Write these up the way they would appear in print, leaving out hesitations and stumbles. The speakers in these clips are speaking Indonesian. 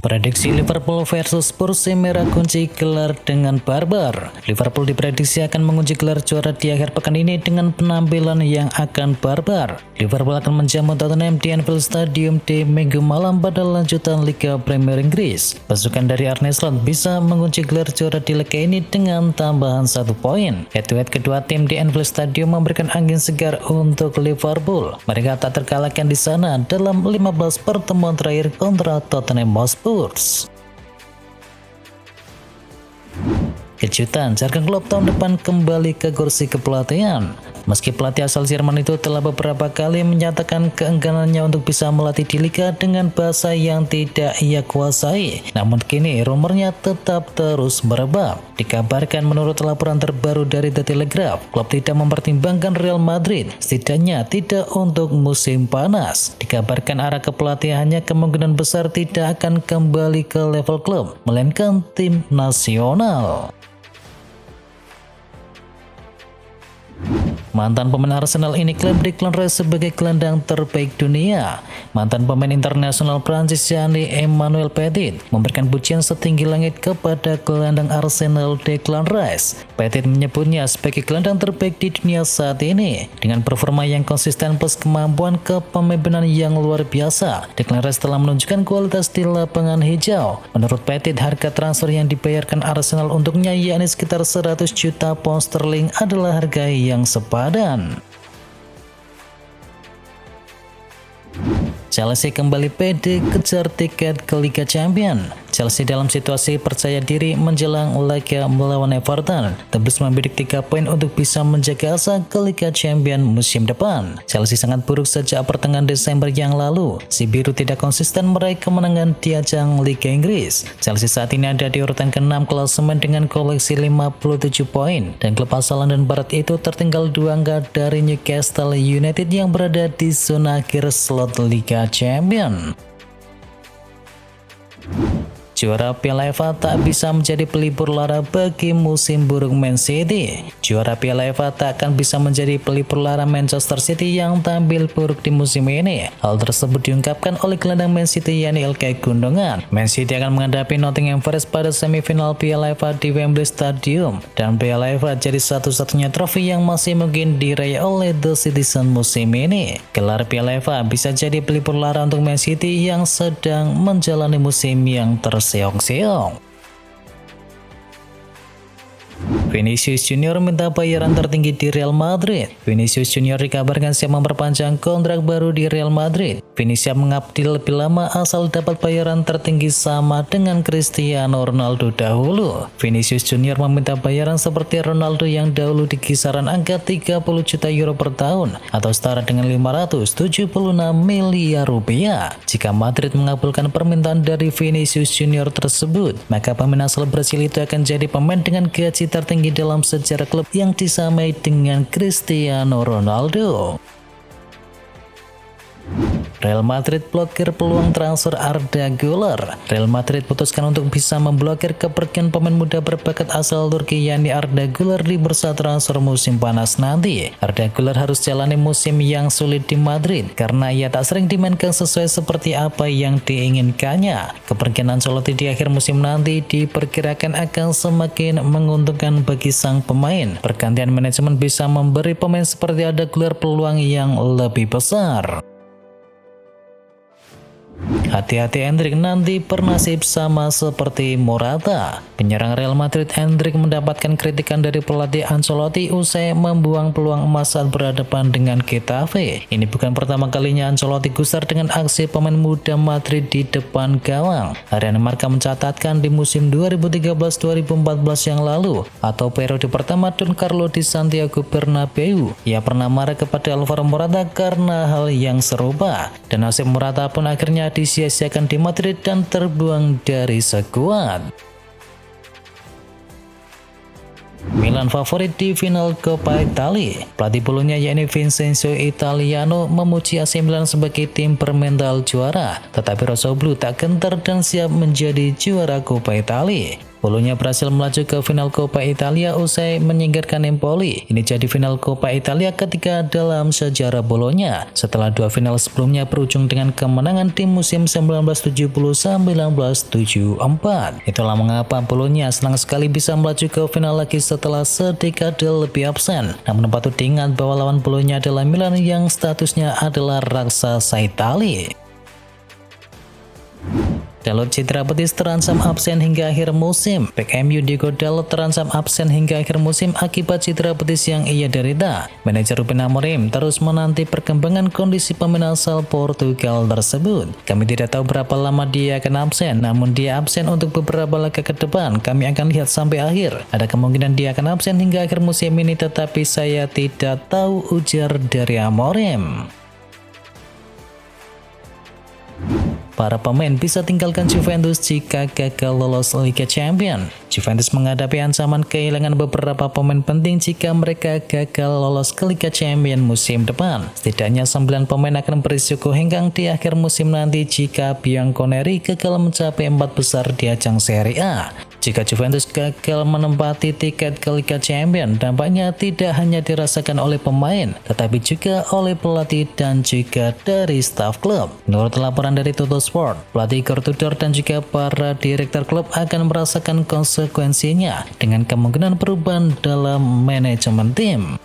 Prediksi Liverpool versus Spurs, merah kunci gelar dengan barbar. Liverpool diprediksi akan mengunci gelar juara di akhir pekan ini dengan penampilan yang akan barbar. Liverpool akan menjamu Tottenham di Anfield Stadium di Minggu malam pada lanjutan Liga Premier Inggris. Pasukan dari Arne Slot bisa mengunci gelar juara di liga ini dengan tambahan 1 poin. Head-to-head kedua tim di Anfield Stadium memberikan angin segar untuk Liverpool. Mereka tak terkalahkan di sana dalam 15 pertemuan terakhir kontra Tottenham Hotspur. Kejutan, Jurgen Klopp tahun depan kembali ke kursi kepelatihan. Meski pelatih asal Jerman itu telah beberapa kali menyatakan keengganannya untuk bisa melatih di liga dengan bahasa yang tidak ia kuasai, namun kini rumornya tetap terus merebak. Dikabarkan menurut laporan terbaru dari The Telegraph, Klopp tidak mempertimbangkan Real Madrid, setidaknya tidak untuk musim panas. Dikabarkan arah kepelatihannya kemungkinan besar tidak akan kembali ke level klub, melainkan tim nasional. Mantan pemain Arsenal ini klaim Declan Rice sebagai gelandang terbaik dunia. Mantan pemain internasional Prancis yakni Emmanuel Petit memberikan pujian setinggi langit kepada gelandang Arsenal Declan Rice. Petit menyebutnya sebagai gelandang terbaik di dunia saat ini. Dengan performa yang konsisten plus kemampuan kepemimpinan yang luar biasa, Declan Rice telah menunjukkan kualitas di lapangan hijau. Menurut Petit, harga transfer yang dibayarkan Arsenal untuknya yakni sekitar 100 juta pound sterling adalah harga yang sepadan. Chelsea kembali pede kejar tiket ke Liga Champions. Chelsea dalam situasi percaya diri menjelang laga melawan Everton, tembus membidik 3 poin untuk bisa menjaga asa ke Liga Champions musim depan. Chelsea sangat buruk sejak pertengahan Desember yang lalu. Si biru tidak konsisten meraih kemenangan di ajang Liga Inggris. Chelsea saat ini ada di urutan ke-6 klasemen dengan koleksi 57 poin, dan klub asal London Barat itu tertinggal 2 angka dari Newcastle United yang berada di zona akhir slot Liga Champions. Juara Piala FA tak bisa menjadi pelipur lara bagi musim buruk Man City. Juara Piala FA tak akan bisa menjadi pelipur lara Manchester City yang tampil buruk di musim ini. Hal tersebut diungkapkan oleh gelandang Man City yakni Ilkay Gundogan. Man City akan menghadapi Nottingham Forest pada semifinal Piala FA di Wembley Stadium, dan Piala FA jadi satu-satunya trofi yang masih mungkin diraih oleh The Citizen musim ini. Gelar Piala FA bisa jadi pelipur lara untuk Man City yang sedang menjalani musim yang terseok-seok. Vinicius Junior minta bayaran tertinggi di Real Madrid. Vinicius Junior dikabarkan siap memperpanjang kontrak baru di Real Madrid. Vinicius mengabdi lebih lama asal dapat bayaran tertinggi sama dengan Cristiano Ronaldo dahulu. Vinicius Junior meminta bayaran seperti Ronaldo yang dahulu di kisaran angka 30 juta euro per tahun atau setara dengan 576 miliar rupiah. Jika Madrid mengabulkan permintaan dari Vinicius Junior tersebut, maka pemain asal Brasil itu akan jadi pemain dengan gaji tertinggi dalam sejarah klub yang disamai dengan Cristiano Ronaldo. Real Madrid blokir peluang transfer Arda Güler. Real Madrid putuskan untuk bisa memblokir kepergian pemain muda berbakat asal Turki yakni Arda Güler di bursa transfer musim panas nanti. Arda Güler harus jalani musim yang sulit di Madrid karena ia tak sering dimainkan sesuai seperti apa yang diinginkannya. Kepergian Ancelotti di akhir musim nanti diperkirakan akan semakin menguntungkan bagi sang pemain. Pergantian manajemen bisa memberi pemain seperti Arda Güler peluang yang lebih besar. Hati-hati Endrick nanti bernasib sama seperti Morata. Penyerang Real Madrid Endrick mendapatkan kritikan dari pelatih Ancelotti usai membuang peluang emas saat berhadapan dengan Getafe. Ini bukan pertama kalinya Ancelotti gusar dengan aksi pemain muda Madrid di depan gawang. Harian Marca mencatatkan di musim 2013-2014 yang lalu atau periode pertama Don Carlo di Santiago Bernabeu, ia pernah marah kepada Alvaro Morata karena hal yang serupa, dan nasib Morata pun akhirnya disia-siakan di Madrid dan terbuang dari skuad. Milan favorit di final Coppa Italia. Pelatih bulunya yakni Vincenzo Italiano memuji AC Milan sebagai tim bermental juara, tetapi Rossoblu tak gentar dan siap menjadi juara Coppa Italia. Bolonya berhasil melaju ke final Coppa Italia usai menyingkirkan Empoli. Ini jadi final Coppa Italia ketiga dalam sejarah Bolonya setelah dua final sebelumnya berujung dengan kemenangan tim musim 1970-1974. Itulah mengapa Bolonya senang sekali bisa melaju ke final lagi setelah sedekade lebih absen. Namun patut diingat bahwa lawan Bolonya adalah Milan yang statusnya adalah raksasa Italia. Dalot Citra Betis terancam absen hingga akhir musim. Bek MU Diego Dalot terancam absen hingga akhir musim akibat cedera betis yang ia derita. Manajer Ruben Amorim terus menanti perkembangan kondisi pemain asal Portugal tersebut. Kami tidak tahu berapa lama dia akan absen, namun dia absen untuk beberapa laga ke depan. Kami akan lihat sampai akhir. Ada kemungkinan dia akan absen hingga akhir musim ini, tetapi saya tidak tahu, ujar dari Amorim. Para pemain bisa tinggalkan Juventus jika gagal lolos Liga Champions. Juventus menghadapi ancaman kehilangan beberapa pemain penting jika mereka gagal lolos ke Liga Champions musim depan. Setidaknya 9 pemain akan berisiko hengkang di akhir musim nanti jika Bianconeri gagal mencapai 4 besar di ajang Serie A. Jika Juventus gagal menempati tiket ke Liga Champions, dampaknya tidak hanya dirasakan oleh pemain, tetapi juga oleh pelatih dan juga dari staf klub. Menurut laporan dari Tuttosport, pelatih Igor Tudor dan juga para direktur klub akan merasakan konsekuensinya dengan kemungkinan perubahan dalam manajemen tim.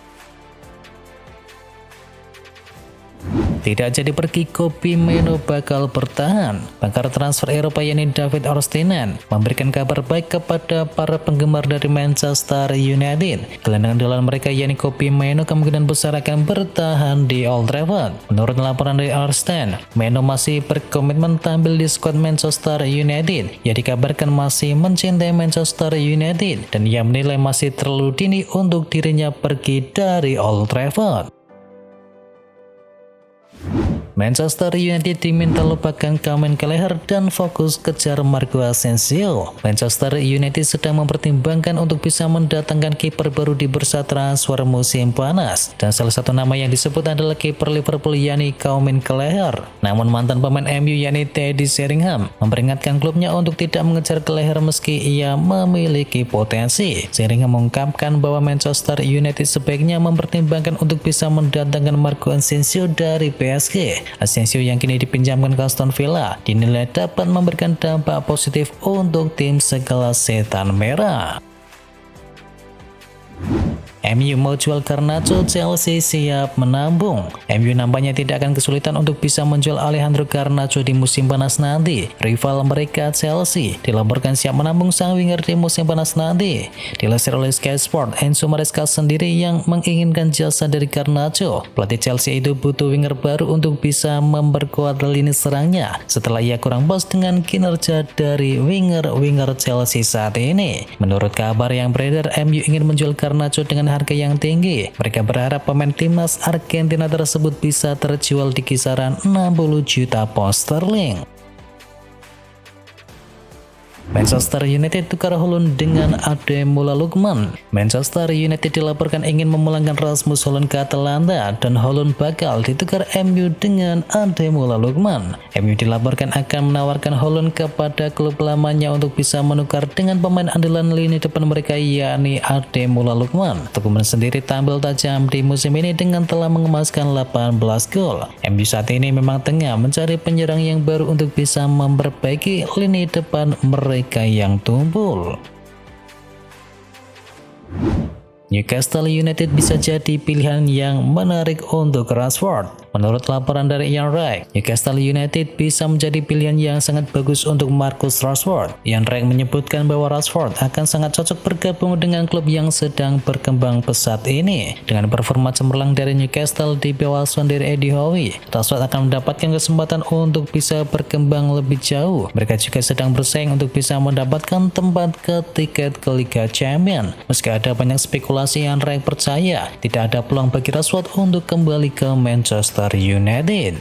Tidak jadi pergi, Kobbie Mainoo bakal bertahan. Pakar transfer Eropa yakni David Ornstein memberikan kabar baik kepada para penggemar dari Manchester United. Gelandang andalan mereka yakni Kobbie Mainoo kemungkinan besar akan bertahan di Old Trafford. Menurut laporan dari Ornstein, Mainoo masih berkomitmen tampil di skuad Manchester United. Ia dikabarkan masih mencintai Manchester United dan ia menilai masih terlalu dini untuk dirinya pergi dari Old Trafford. Manchester United diminta lupakan Kamen Kelleher dan fokus kejar Marco Asensio. Manchester United sedang mempertimbangkan untuk bisa mendatangkan kiper baru di bursa transfer musim panas, dan salah satu nama yang disebut adalah kiper Liverpool yakni Kamen Kelleher. Namun mantan pemain MU yakni Teddy Sheringham memperingatkan klubnya untuk tidak mengejar Kelleher meski ia memiliki potensi. Sheringham mengungkapkan bahwa Manchester United sebaiknya mempertimbangkan untuk bisa mendatangkan Marco Asensio dari PSG. Asensio yang kini dipinjamkan ke Aston Villa dinilai dapat memberikan dampak positif untuk tim sekelas setan merah. MU mau jual Garnacho, Chelsea siap menabung. MU nampaknya tidak akan kesulitan untuk bisa menjual Alejandro Garnacho di musim panas nanti. Rival mereka Chelsea dilaporkan siap menabung sang winger di musim panas nanti. Dilansir oleh Sky Sport, Enzo Maresca sendiri yang menginginkan jasa dari Garnacho. Pelatih Chelsea itu butuh winger baru untuk bisa memperkuat lini serangnya setelah ia kurang puas dengan kinerja dari winger-winger Chelsea saat ini. Menurut kabar yang beredar, MU ingin menjual Garnacho dengan harga yang tinggi. Mereka berharap pemain timnas Argentina tersebut bisa terjual di kisaran 60 juta pound sterling. Manchester United tukar Haaland dengan Ademola Lookman. Manchester United dilaporkan ingin memulangkan Rasmus Haaland ke Atalanta dan Haaland bakal ditukar MU dengan Ademola Lookman. MU dilaporkan akan menawarkan Haaland kepada klub lamanya untuk bisa menukar dengan pemain andalan lini depan mereka yakni Ademola Lookman. Lookman sendiri tampil tajam di musim ini dengan telah mengemaskan 18 gol. MU saat ini memang tengah mencari penyerang yang baru untuk bisa memperbaiki lini depan mereka yang tumpul. Newcastle United bisa jadi pilihan yang menarik untuk Rashford. Menurut laporan dari Ian Wright, Newcastle United bisa menjadi pilihan yang sangat bagus untuk Marcus Rashford. Ian Wright menyebutkan bahwa Rashford akan sangat cocok bergabung dengan klub yang sedang berkembang pesat ini. Dengan performa cemerlang dari Newcastle di bawah asuhan dari Eddie Howe, Rashford akan mendapatkan kesempatan untuk bisa berkembang lebih jauh. Mereka juga sedang bersaing untuk bisa mendapatkan tempat ke tiket ke Liga Champions. Meski ada banyak spekulasi, Ian Wright percaya tidak ada peluang bagi Rashford untuk kembali ke Manchester United.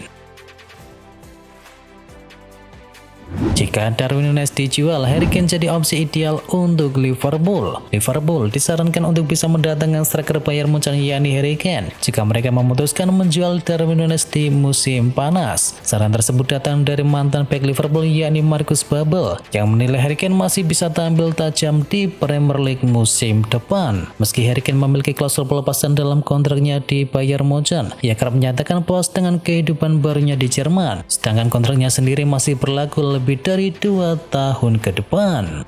Jika Darwin Núñez dijual, Harry Kane jadi opsi ideal untuk Liverpool. Liverpool disarankan untuk bisa mendatangkan striker Bayern Munchen yakni Harry Kane jika mereka memutuskan menjual Darwin Núñez di musim panas. Saran tersebut datang dari mantan bek Liverpool yakni Marcus Babbel yang menilai Harry Kane masih bisa tampil tajam di Premier League musim depan. Meski Harry Kane memiliki klausul pelepasan dalam kontraknya di Bayern Munchen, ia kerap menyatakan puas dengan kehidupan barunya di Jerman, sedangkan kontraknya sendiri masih berlaku lebih dari 2 tahun ke depan.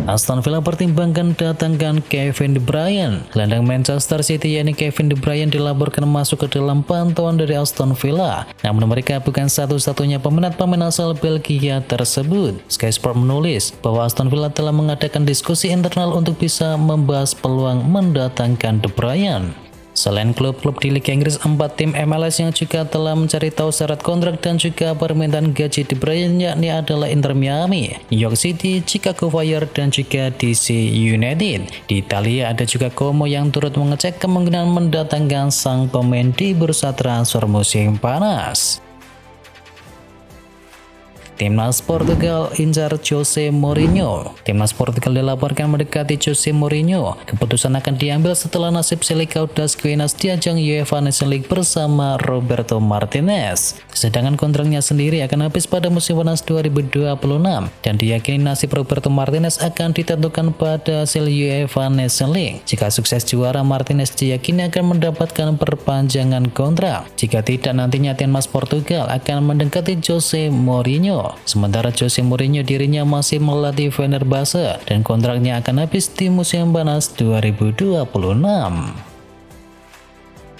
Aston Villa pertimbangkan datangkan Kevin De Bruyne. Gelandang Manchester City yakni Kevin De Bruyne dilaporkan masuk ke dalam pantauan dari Aston Villa. Namun mereka bukan satu-satunya peminat pemain asal Belgia tersebut. Sky Sport menulis bahwa Aston Villa telah mengadakan diskusi internal untuk bisa membahas peluang mendatangkan De Bruyne. Selain klub-klub di Liga Inggris, 4 tim MLS yang juga telah mencari tahu syarat kontrak dan juga permintaan gaji De Bruyne yakni adalah Inter Miami, New York City, Chicago Fire, dan juga DC United. Di Italia ada juga Como yang turut mengecek kemungkinan mendatangkan sang pemain di bursa transfer musim panas. Timnas Portugal incar Jose Mourinho. Timnas Portugal dilaporkan mendekati Jose Mourinho. Keputusan akan diambil setelah nasib Selicao das Guianas di ajang UEFA Nations League bersama Roberto Martinez. Sedangkan kontraknya sendiri akan habis pada musim panas 2026 dan diyakini nasib Roberto Martinez akan ditentukan pada hasil UEFA Nations League. Jika sukses juara, Martinez diyakini akan mendapatkan perpanjangan kontrak. Jika tidak, nantinya timnas Portugal akan mendekati Jose Mourinho. Sementara Jose Mourinho dirinya masih melatih Fenerbahce dan kontraknya akan habis di musim panas 2026.